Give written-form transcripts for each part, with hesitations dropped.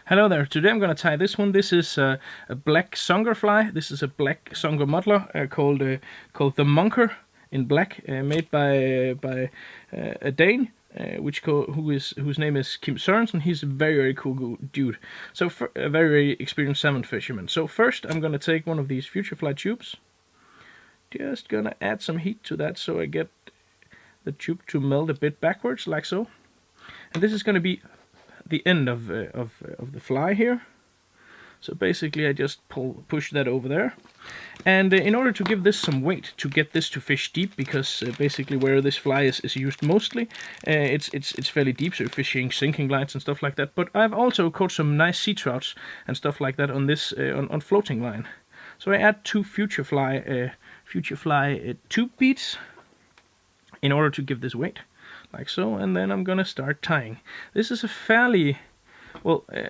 Hello there, today I'm going to tie this one. This is a black Songer fly. This is a black Songer muddler called the Munker in black, made by a Dane, whose name is Kim Sørensen. He's a very cool dude. So a very experienced salmon fisherman. So first I'm going to take one of these Future Fly tubes. Just going to add some heat to that so I get the tube to melt a bit backwards, like so. And this is going to be the end of the fly here. So basically I just push that over there. And in order to give this some weight, to get this to fish deep, because basically where this fly is used mostly, it's fairly deep, so you're fishing sinking lines and stuff like that. But I've also caught some nice sea trouts and stuff like that on this on floating line. So I add two Future Fly tube beads in order to give this weight, like so, and then I'm gonna start tying. This is a fairly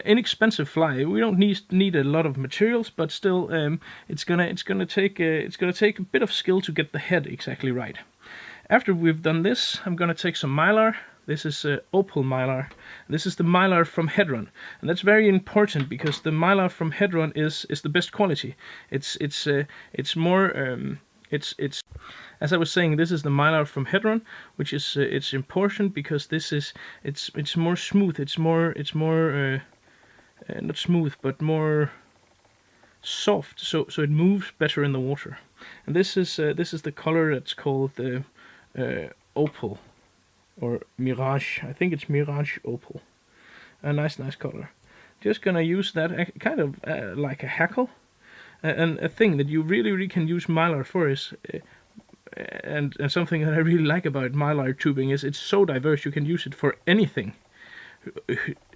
inexpensive fly. We don't need a lot of materials, but still, it's gonna take a bit of skill to get the head exactly right. After we've done this, I'm gonna take some mylar. This is opal mylar. This is the mylar from Hedron, and that's very important because the mylar from Hedron is the best quality. It's more as I was saying, this is the mylar from Hedron, which is it's important because this is it's more smooth. It's more not smooth, but more soft. So it moves better in the water. And this is the color that's called opal or mirage. I think it's mirage opal. A nice color. Just gonna use that kind of like a hackle. And a thing that you really can use mylar for is, and something that I really like about mylar tubing is it's so diverse. You can use it for anything.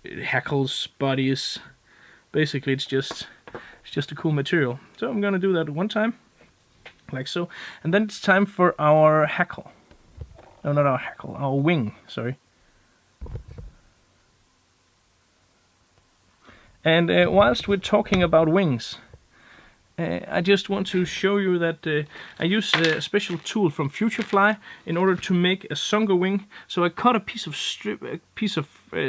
Hackles, bodies, basically it's just a cool material. So I'm gonna do that one time, like so, and then it's time for our hackle. No, not our hackle, our wing. Sorry. And whilst we're talking about wings, I just want to show you that I use a special tool from Future Fly in order to make a Songer wing. So I cut a piece of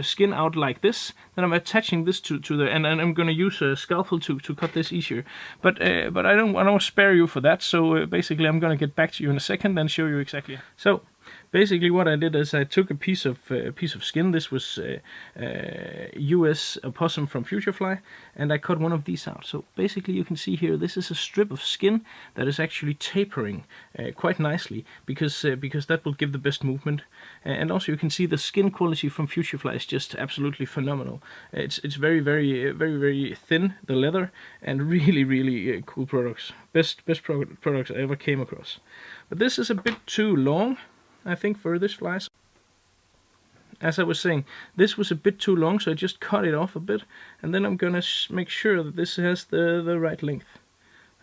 skin out like this. Then I'm attaching this to the, and I'm going to use a scalpel to cut this easier. But I don't spare you for that. So basically I'm going to get back to you in a second and show you exactly. So basically what I did is I took a piece of skin. This was US opossum from Future Fly, and I cut one of these out. So basically you can see here, this is a strip of skin that is actually tapering quite nicely because that will give the best movement. And also you can see the skin quality from Future Fly is just absolutely phenomenal. It's very thin, the leather, and really cool products. Best products I ever came across. But this is a bit too long, I think, for this fly. As I was saying, this was a bit too long, so I just cut it off a bit, and then I'm gonna make sure that this has the right length.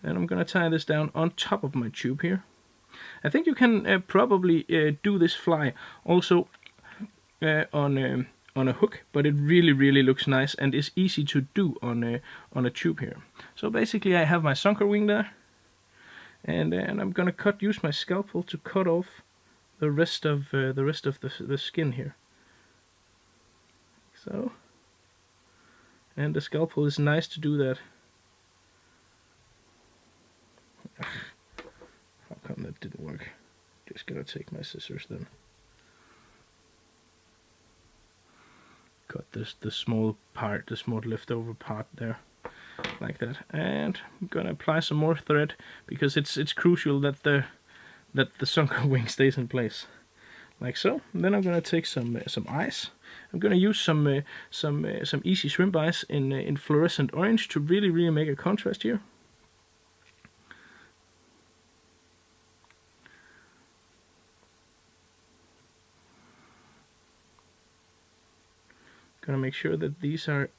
And I'm gonna tie this down on top of my tube here. I think you can probably do this fly also on a hook, but it really looks nice and is easy to do on a tube here. So basically I have my Songer wing there, and I'm gonna use my scalpel to cut off the rest of the skin here. So, and the scalpel is nice to do that. How come that didn't work? Just gonna take my scissors then. Cut the small part, the small leftover part there, like that. And I'm gonna apply some more thread because it's crucial that the Songer wing stays in place, like so. And then I'm gonna take some ice. I'm gonna use some easy shrimp ice in fluorescent orange to really make a contrast here. Gonna make sure that these are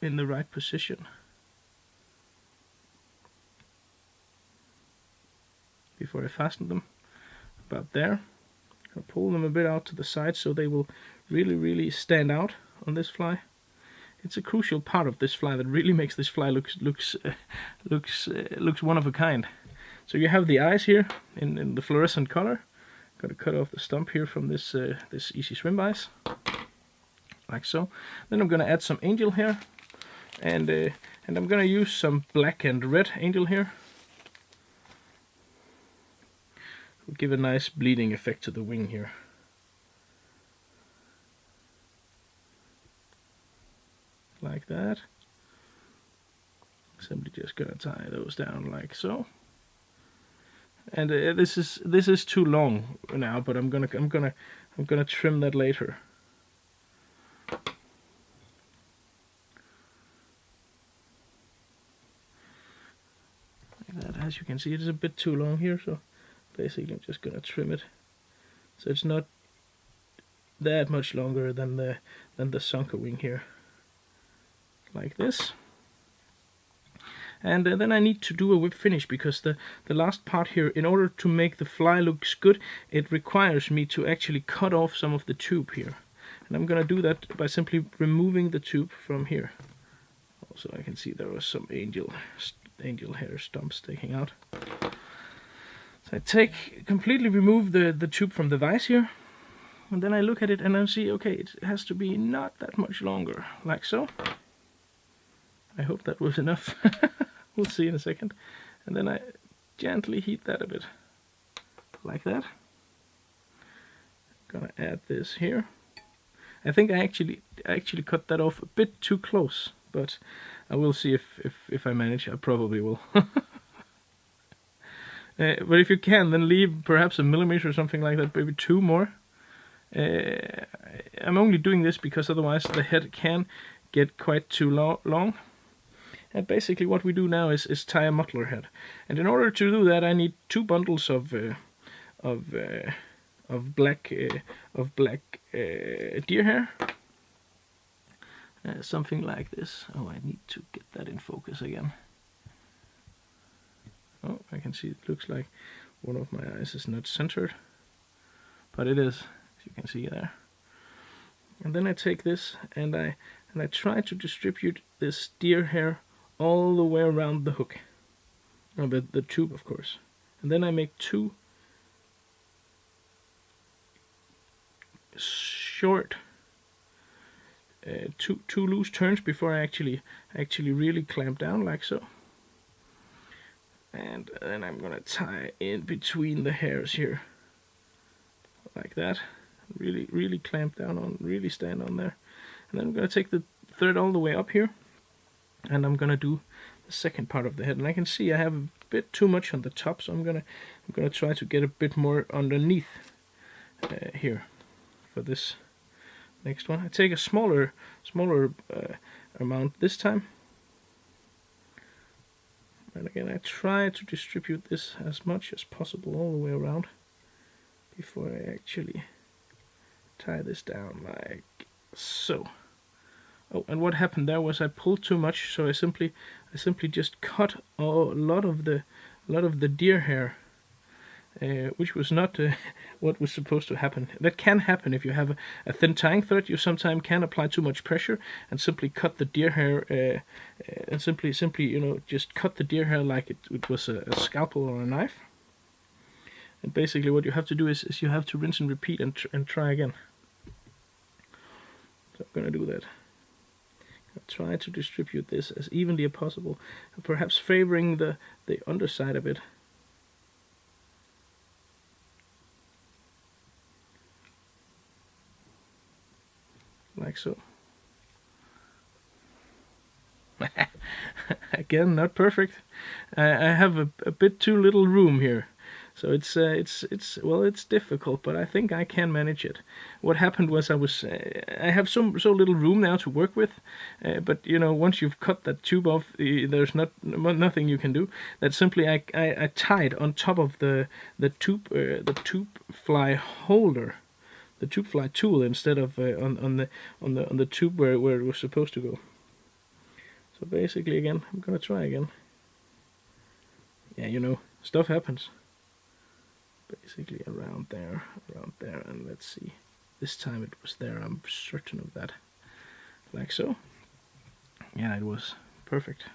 in the right position before I fasten them. About there. I'll pull them a bit out to the side so they will really stand out on this fly. It's a crucial part of this fly that really makes this fly looks one of a kind. So you have the eyes here in the fluorescent color. Got to cut off the stump here from this easy shrimp ice, like so. Then I'm going to add some angel hair. and I'm gonna use some black and red angel here. We'll give a nice bleeding effect to the wing here. Like that. Simply just gonna tie those down like so. And this is too long now, but I'm gonna trim that later. Like that. As you can see, it is a bit too long here, so basically I'm just gonna trim it, so it's not that much longer than the sunker wing here. Like this. And then I need to do a whip finish, because the last part here, in order to make the fly looks good, it requires me to actually cut off some of the tube here. And I'm gonna do that by simply removing the tube from here. Also, I can see there was some angel hair stumps sticking out. So I completely remove the tube from the vise here, and then I look at it and I see, okay, it has to be not that much longer, like so. I hope that was enough. We'll see in a second. And then I gently heat that a bit, like that. Gonna add this here. I think I actually cut that off a bit too close, but I will see if I manage. I probably will. But if you can, then leave perhaps a millimeter or something like that, maybe 2 more. I'm only doing this because otherwise the head can get quite too long. And basically what we do now is tie a muttler head. And in order to do that, I need 2 bundles of black deer hair. Something like this. Oh, I need to get that in focus again. Oh, I can see it looks like one of my eyes is not centered, but it is, as you can see there. And then I take this and I try to distribute this deer hair all the way around the hook, the tube, of course. And then I make 2 short, two loose turns before I actually really clamp down, like so. And then I'm gonna tie in between the hairs here, like that. Really clamp down on, really stand on there. And then I'm gonna take the thread all the way up here, and I'm gonna do the second part of the head. And I can see I have a bit too much on the top, so I'm gonna try to get a bit more underneath here for this next one. I take a smaller amount this time. And again, I try to distribute this as much as possible all the way around before I actually tie this down like so. Oh, and what happened there was I pulled too much, so I simply just cut a lot of the deer hair, which was not what was supposed to happen. That can happen if you have a thin tying thread. You sometimes can apply too much pressure and simply cut the deer hair, and simply just cut the deer hair like it was a scalpel or a knife. And basically what you have to do is you have to rinse and repeat and try again. So I'm gonna do that. Try to distribute this as evenly as possible, and perhaps favoring the underside a bit. Like so. Again, not perfect. I have a bit too little room here. So it's difficult, but I think I can manage it. What happened was I have so little room now to work with, but once you've cut that tube off, there's nothing you can do. That simply I tied on top of the tube fly holder, the tube fly tool, instead of on the tube where it was supposed to go. So basically, again, I'm gonna try again. Yeah, stuff happens. Basically around there, and let's see. This time it was there, I'm certain of that. Like so. Yeah, it was perfect.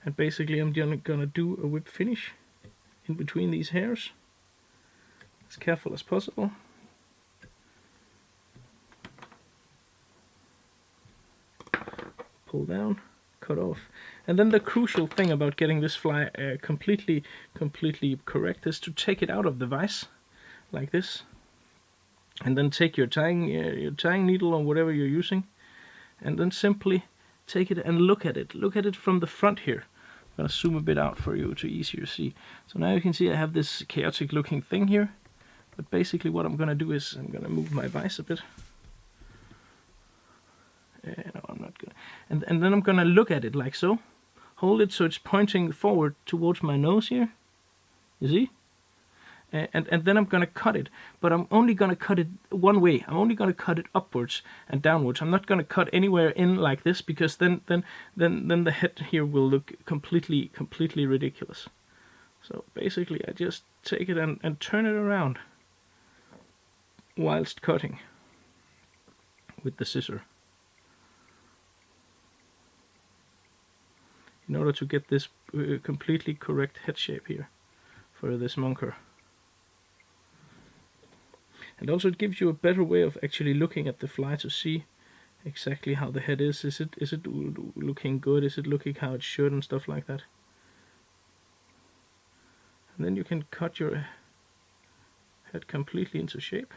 And basically I'm gonna do a whip finish in between these hairs, as careful as possible. pull down, cut off. And then the crucial thing about getting this fly completely correct is to take it out of the vise, like this. And then take your tying needle or whatever you're using, and then simply take it and look at it. Look at it from the front here. I'm going to zoom a bit out for you to easier see. So now you can see I have this chaotic looking thing here. But basically what I'm going to do is I'm going to move my vise a bit. No, I'm not going to. And then I'm going to look at it like so. Hold it so it's pointing forward towards my nose here. You see? And then I'm going to cut it, but I'm only going to cut it one way. I'm only going to cut it upwards and downwards. I'm not going to cut anywhere in like this, because then the head here will look completely ridiculous. So basically I just take it and turn it around whilst cutting with the scissor, in order to get this completely correct head shape here for this Munker. And also it gives you a better way of actually looking at the fly to see exactly how the head is. Is it looking good? Is it looking how it should, and stuff like that? And then you can cut your head completely into shape.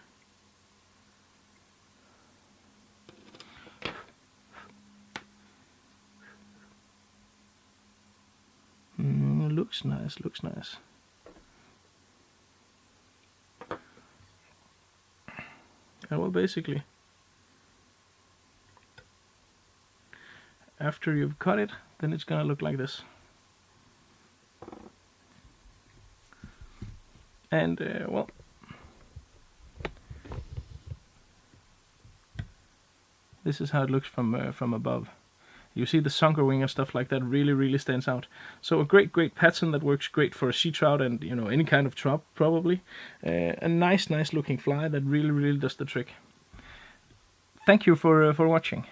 Looks nice, looks nice. And well, basically, after you've cut it, then it's gonna look like this. And well, this is how it looks from above. You see the sunker wing and stuff like that really stands out. So a great pattern that works great for a sea trout and, you know, any kind of trout probably. A nice looking fly that really does the trick. Thank you for watching.